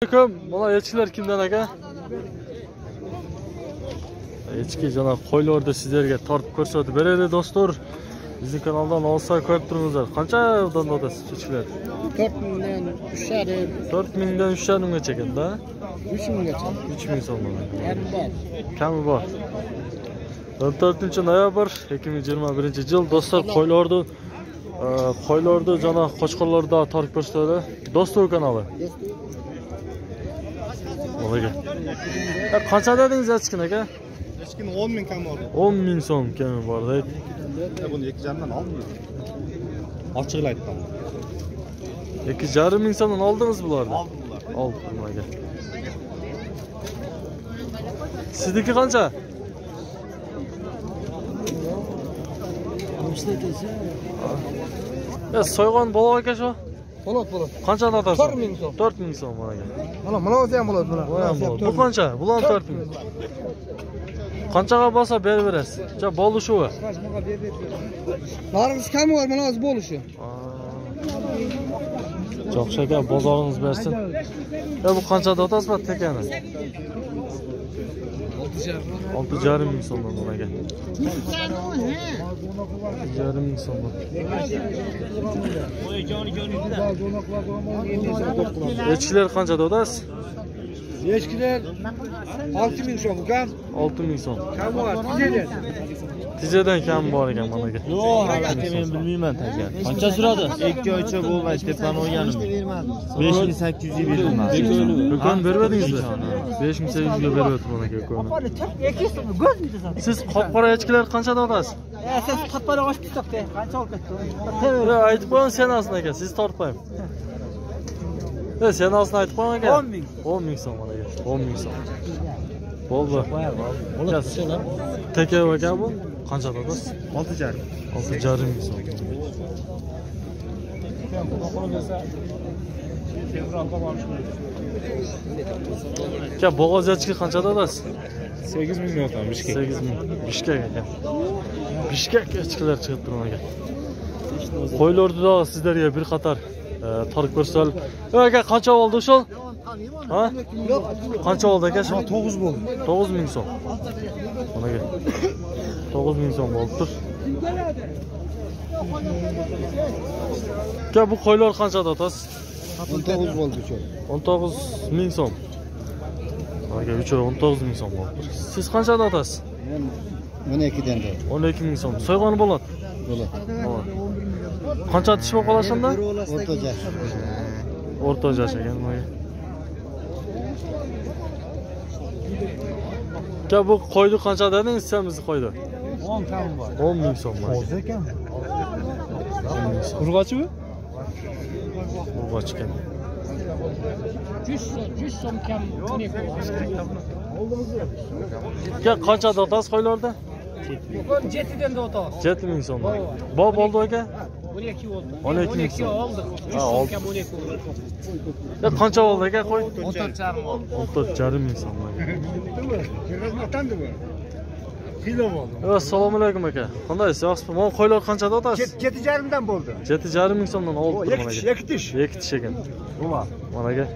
Assalomu alaykum. Mana echkilar kimdan aka? Echki jana qo'ylarni sizlarga tortib ko'rsatib beradi do'stlar. Bizning kanaldan olsa ko'rib turibsizlar. Qanchadan otasiz echkilar? 4000dan 3,5. 4000dan 3,5 gacha ekanda. 3000gacha. 3000 so'm. Kami bor. Kami bor. 14-noyabr 2021-yil do'stlar qo'ylarni jana qo'chqorlarda tortib ko'rsatadi. Do'stlar kanali. Olayga. Qancha dedingiz echkin aka? Echkin 10.000 kam bor. 10.000 so'm kami bor deydi. Buni 2,5dan olmaydi. Ochiqla aytdim. 2,5 so'mdan oldingiz bularni? Oldim aka. Sizniki qancha? Ya so'ygan baloq aka shu? Bo'ladi. Qancha otasiz? 4000 so'm. 4000 so'm aka. Mana o'zi ham bo'ladi bular. Bu qancha? Bular 4000. Qanchaga bo'lsa berib berasiz. Cha bolu shu. Naringiz kami bor, mana o'zi bo'lishi. Jo'xshaka bozoringiz bersin. Ya bu qanchada otasiz bu tekani? 6,5 so'mdan aka. 6,5 so'mdan. Echkilar qanchada otasiz? Echkilar 6000 so'm kam. 6.000 so'm. Kam bor, tijadan. Tijadan kam bor ekan mana aka. Yo'q, aka men bilmayman takan. Qancha suradi? 2 oycha bo'lmay tepani olganim. 5800 ga berilmadi. Do'kon bermadingizmi? 5800 ga beryapti mana aka do'konni. Siz qop-qora echkilar qanchada otasiz? Siz qop-qora oshib ketdi. Qancha olib ketdi? Ya aytib qo'ying senasini aka, siz tortmayman. Senasini aytib qo'ying aka. 10.000. 10.000 so'm mana aka. 10.000 so'm. Bo'ldi. Teka aka bu qanchada otasiz? 6,5. 6,5 so'm. Aka bo'g'oz echki qanchada otasiz? 8.000 yo'qdan Bishkek. 8.000. Bishkek aka. Bishkek echkilar chiqib turgan aka. Qo'ylarni sizlarga bir qator tortib ko'rsal. Aka qancha oldi shu? Ha? Qancha oldi aka? 9 bo'ldi. 9.000 so'm. Mana aka. 9.000 so'm bo'ldi. Aka bu qo'ylar qanchada otasiz? 19 bo'ldi shu. 19.000 so'm. Aka uchora 19.000 so'm bo'ldi. Siz qanchada otasiz? Men 12dan da. 12.000 so'm. So'yg'oni bo'ladi. Bo'ladi. Qancha tish bo'lib qoladi shunda? O'rtacha. O'rtacha ekan mana. Aka bu qo'yni qancha dedingiz siz qo'ydi? 10 kam bor. 10.000 so'm. O'zi ekan. 10.000 so'm. Urg'ochimi? Urg'och ekan. 100 so'm kam Aka qanchada otasiz qo'ylarda? 7dan da o'tadi. 7.000 so'm. Bob oldi aka? 12 oldu. 12.000 so'm. oldik. 100 Ha, so'm oldi. kam 12 oldu. Ya qancha oldi aka qo'y? 14,5 oldu. 14,5 so'm. Qatandimi? Kilo bo'ldi. Assalomu alaykum aka. Qandaysiz? Yaxshimi? Mana qo'ylar qanchada otasiz? 7,5dan bo'ldi. 7,5 so'mdan oldi mana aka. 2 tish. 2 tish ekan. Mana aka.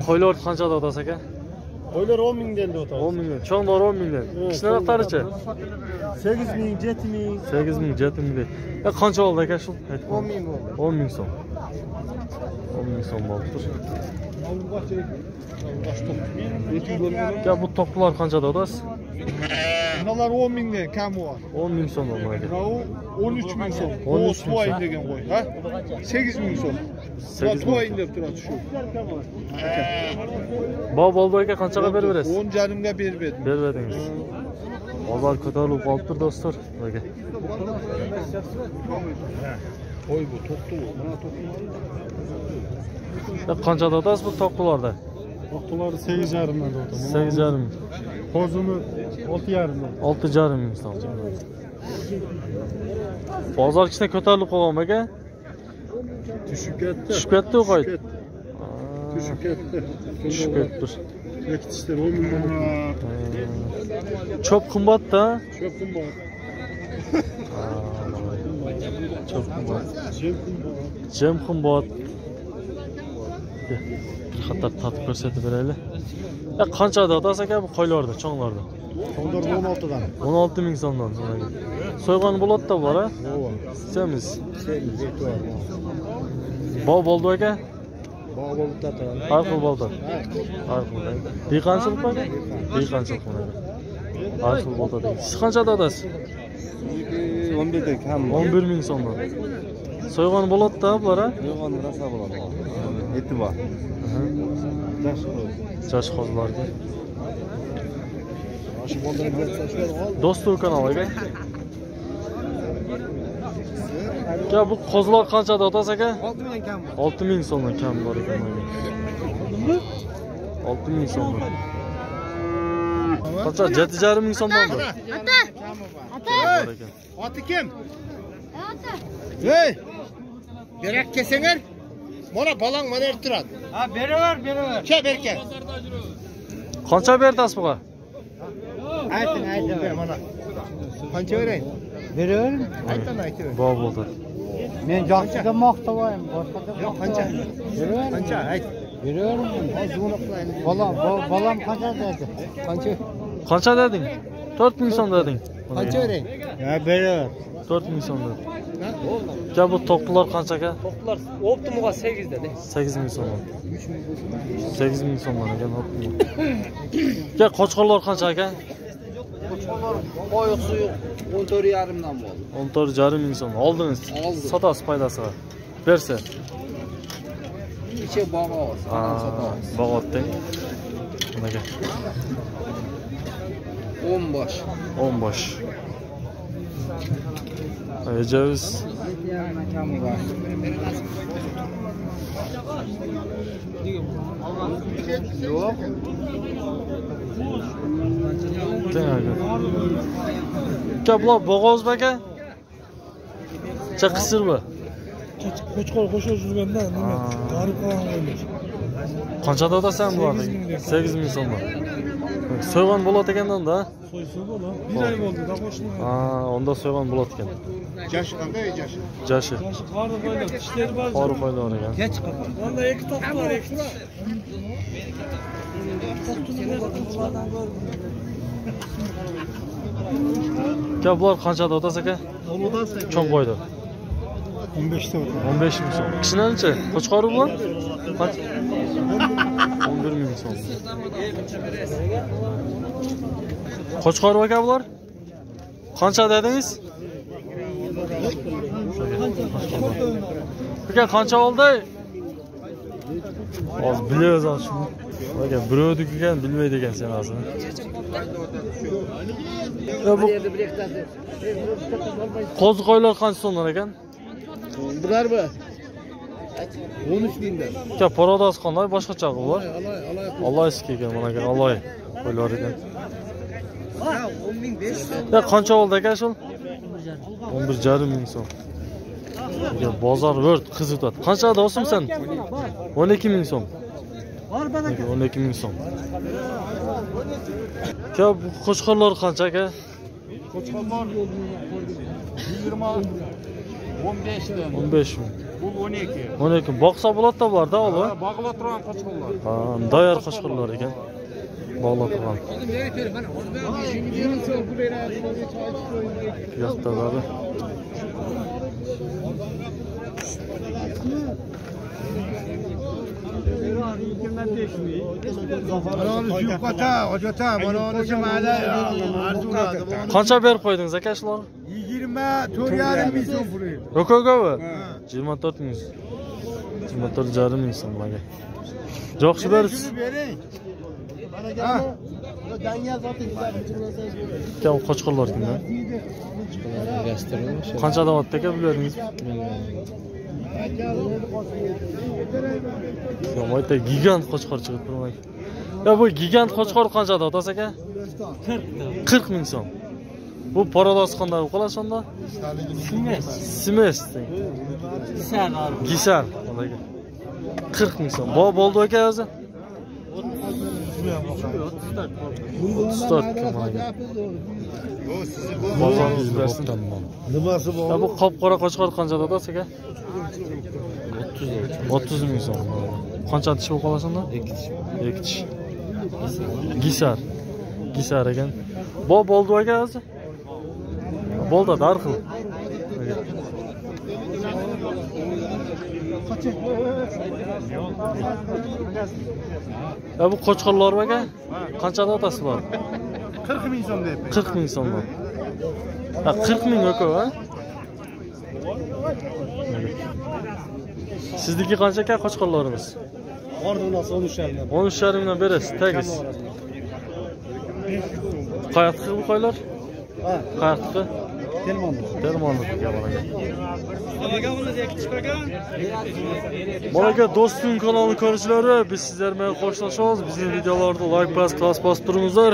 Qo'ylar qanchada otasiz aka? Qo'ylar 10.000 dan o'tadi. 10.000. Cho'nglar 10.000. Kishnalaqlaricha? 8.000, 7.000. 8.000, 7.000. Ya qancha oldi aka shu? 10.000 bo'ldi. 10.000 so'm. 10.000 so'm bo'ldi. Ya bu to'qlar qanchada otasiz? Bular 10.000 dan kam bor. 10.000 so'm mana aka. Bu 13.000 so'm. 13.000 O to'yin degan qo'y, ha? 8.000 so'm. 8.000 To'yin deb turadi shu. Bob oldi aka qanchaga berib berasiz? 10,5 ga berib berdim. Berib berdingiz. Bozor ko'tarilib qolibdir do'stlar. Aka. Qo'y bu to'qtu, mana to'qtu. Ya qanchada otasiz bu to'qlarda? To'qtular 8,5 dan o'tadi. 8,5. Hozirni 6,5 dan. 6,5 so'm. Bozor kichkina ko'tarilib qolgan aka. Tushib ketdi. Tushib ketdi qo'y. Düşük etti. Tushib ketdi. Ekitişler 10 milyon. Çok qimmat da. Çok kumbar. Çok qimmat. Jem kumbar. Jem qimmat. Bir qator tatib ko'rsatib beraylik. Qanchada otasi aka bu qo'ylarda, cho'nglarda? Onlar 16'dan. 16 ming so'mdan. So'ygan bo'ladi-da bular, ha? Ova. Semiz. Semiz eti var. Bol bo'ldi aka? Bağ balıklar da. Har xil bo'ldi. Har xil. Dehqonchilik aka? Dehqonchilik mana. Har xil bo'ldi. Siz qanchada otasiz? 11'de kam. 11 ming so'mdan. So'ygan bo'ladi-da bular, ha? Yoğun rasa bulalım. Eti var. Yosh qozlarga. Aşı boldan bir saçlar al. Do'stlar kanaliga. Ya bu qozlar qanchada otasi aka? 6 milyon kam. 6 ming so'mdan kam bor ekan. 6 ming so'mdan. Qancha? 7,5 ming so'mdan bor. Ata. Atı kim? Hey! Berek kesenger. Mana balang mana ertirat. Ha beraver. Ke berke. Qancha berdasiz buga? Aytın ver mana. Qancha vereyim? Beraver. Aytın. Bo'l bo'ldi. Men joqchiga maqtavoyim, boshqa yo'q qancha? Beraver. Qancha? Ayt. Beraver. Ozgina qilaylik. Balam qancha dedi? Qancha? Qancha deding? 4 ming so'm deding. Qancha vereyim? Ya beraver. 4 ming so'm dedi. Ya bu to'qlar qancha aka? Toklar optimuga 8 dedi. 8 ming so'm. 8 ming so'm ekan optimum. Ya qo'chqorlar qancha aka? Qo'yiq suyuq 14,5dan bo'ldi. 14,5 ming so'm. Oldingiz. Sotasiz foydasi bor. Bersa. İçe bağa olsun. Bog'otding. Nimaga? 10 boş. 10 bosh. Ceviz. Yok. Kaplar bo'g'oz aka? Chaqisirmi? Qo'chqor qo'shib yurganda nima? Qarib qolgan qo'ymish. Qanchada otasan bularni? 8 ming so'mdan. So'ygan bo'ladi ekanda. So'ysa bo'la. Bir ay bo'ldi da qo'shni. Onda so'ygan bo'ladi ekan. Yaş qanday yaş? Jashi. Qarni qo'ylar, tishlar bor. Qori qo'ylar ekan. Geç qilib. Bunda 2 top var, 2. Kaplar qanchada otasi aka? Cho'ng qo'ydi. 15 top. 15 ming so'm. Kishinancha? Qo'chqori bu? 11 ming so'm. Qo'chqori aka bular? Qancha dedingiz? Aka qancha oldi? Hozir bilamiz shuni. Aka birovniki ekan bilmaydi ekan sen hozir. Qo'ziqoylar qancha so'mdan ekan? Bular mı? 13 binden. Aka parodas qanday boshqacha bular? Alloy eski ekan mana aka alloy qo'ylar ekan. 10.500. Ya qancha oldi aka shul? 11,5 ming so'm. Ya bozor vert qizib turadi. Qanchada olsam sen? 12 ming so'm. 12 ming so'm. Ya bu qo'chqorlar qancha aka? Koçkanlar 20 15 'dan. 15 ming. Bu 12. 12. Boqsa bo'ladi-da bularda, ola. Bağla turgan koçkanlar. Dayar qo'chqorlar ekan. Bog'lab turgan. Yo'qdalari. Qancha berib qo'ydingiz aka shularni? 24,5 ming so'm pul. Yo'q-yo'q. 24 ming. 24,5 ming so'm aka. Jo'qchi bersiz. Kam qo'chqorlar kimda? Qancha davatda aka bilardingiz? Yo'q, gigant qo'chqor chiqib turmay. Ya bu gigant qo'chqor qanchada otasi aka? 40 ming so'm. Bu parodos qanday qoladi sonda? Simes. Gisar. 40 ming so'm. Bo'ldi aka o'zi. 34 kim aka. Bozorimiz bersin. Nimasi bor? Bu qop-qora qo'chqor qanchada aka? 30 ming so'm. Qancha tish bo'lib qolasanda? 2 tish. Gisar ekan. Bo'ldi aka o'zi. Bo'ldi, har xil. Bu qo'chqorlar aka? Qanchada otasi bor? 40 ming so'm deyapti. 40 ming so'm. Ha, 40 ming aka, ha? Sizniki qancha aka qo'chqorlarimiz? Ordinasi 13,5 13,5 mingdan berasiz, tegiz. Qayerda bu qo'ylar? Ha, Qayerda? Telmonni. Bolaga do'stim kanali ko'ruvchilari, biz sizlar bilan xo'shlashamiz. Bizning videolarni like bosib turingizlar.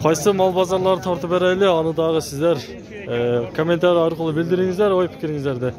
Qaysi mol bozorlari tortib beraylik, uni dag'i sizlar kommentariy orqali bildiringizlar, o'y fikringizni.